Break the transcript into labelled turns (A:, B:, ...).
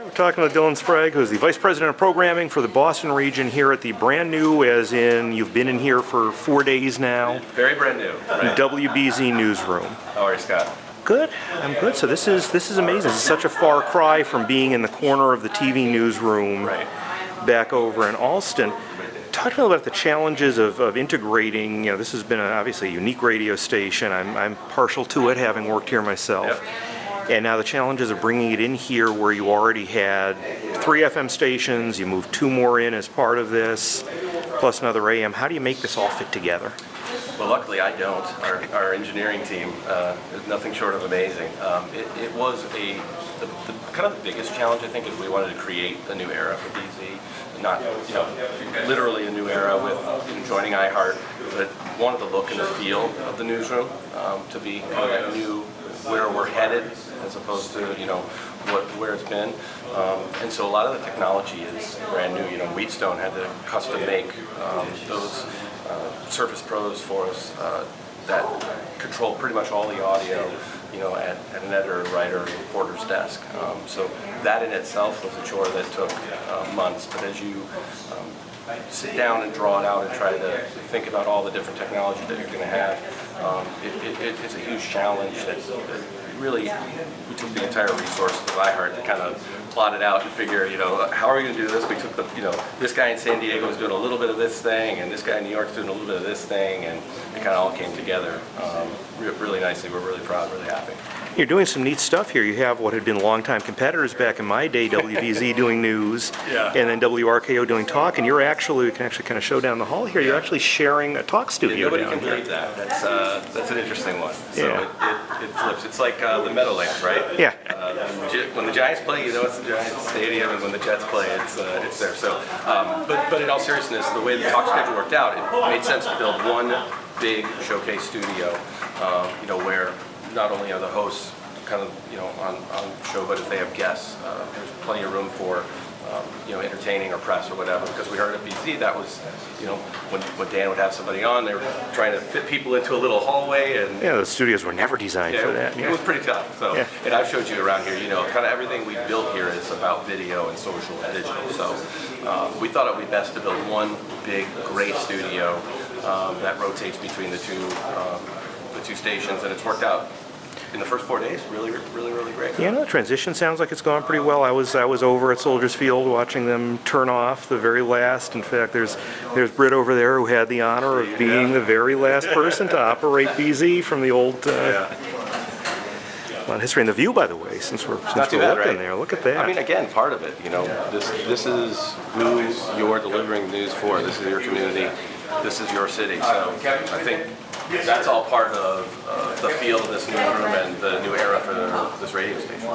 A: We're talking with Dylan Sprague, who's the Vice President of Programming for the Boston region here at the brand new, as in you've been in here for 4 days now,
B: Very brand new. Right.
A: WBZ newsroom.
B: How are you, Scott?
A: Good, I'm good. So this is amazing. This is such a far cry from being in the corner of the TV newsroom back over in Alston. Talk to me about the challenges of integrating. You know, this has been obviously a unique radio station. I'm partial to it, having worked here myself.
B: Yep.
A: And now the challenges of bringing it in here where you already had 3 FM stations, you moved 2 more in as part of this, plus another AM. How do you make this all fit together?
B: Well, luckily I don't. Our engineering team is nothing short of amazing. It was the kind of the biggest challenge, I think, is we wanted to create a new era for BZ. Not, literally a new era with joining iHeart, but wanted the look and the feel of the newsroom to be kind of that new where we're headed, as opposed to where it's been. And so a lot of the technology is brand new. Wheatstone had to custom make those Surface Pros for us that control pretty much all the audio, at an editor, writer, reporter's desk. So that in itself was a chore that took months. But as you sit down and draw it out and try to think about all the different technology that you're going to have, it's a huge challenge that really, we took the entire resources of iHeart to kind of plot it out and figure, how are we going to do this? We took this guy in San Diego is doing a little bit of this thing, and this guy in New York is doing a little bit of this thing, and it kind of all came together really nicely. We're really proud, really happy.
A: You're doing some neat stuff here. You have what had been longtime competitors back in my day, WBZ doing news, and then WRKO doing talk, and we can actually kind of show down the hall here, you're actually sharing a talk studio
B: Nobody
A: down
B: can believe that. That's an interesting one. So
A: Yeah.
B: it flips. It's like the Meadowlands, right?
A: Yeah.
B: When the Giants play, it's the Giants Stadium, and when the Jets play, it's there. So, but in all seriousness, the way the talk schedule worked out, it made sense to build one big showcase studio, where not only are the hosts kind of on show, but if they have guests, there's plenty of room for entertaining or press or whatever. Because we heard at BZ that was when Dan would have somebody on, they were trying to fit people into a little hallway, and
A: the studios were never designed for that.
B: It was pretty tough. So, and I've showed you around here. Kind of everything we built here is about video and social and digital. So we thought it would be best to build one big, great studio that rotates between the two stations, and it's worked out in the first 4 days really great.
A: The transition sounds like it's gone pretty well. I was over at Soldiers Field watching them turn off the very last. In fact, there's Britt over there who had the honor of being the very last person to operate BZ from the old history. And the view, by the way, since we're looking there, look at that.
B: I mean, again, part of it. This is who you're delivering news for. This is your community. This is your city. So I think that's all part of the feel of this newsroom and the new era for this radio station.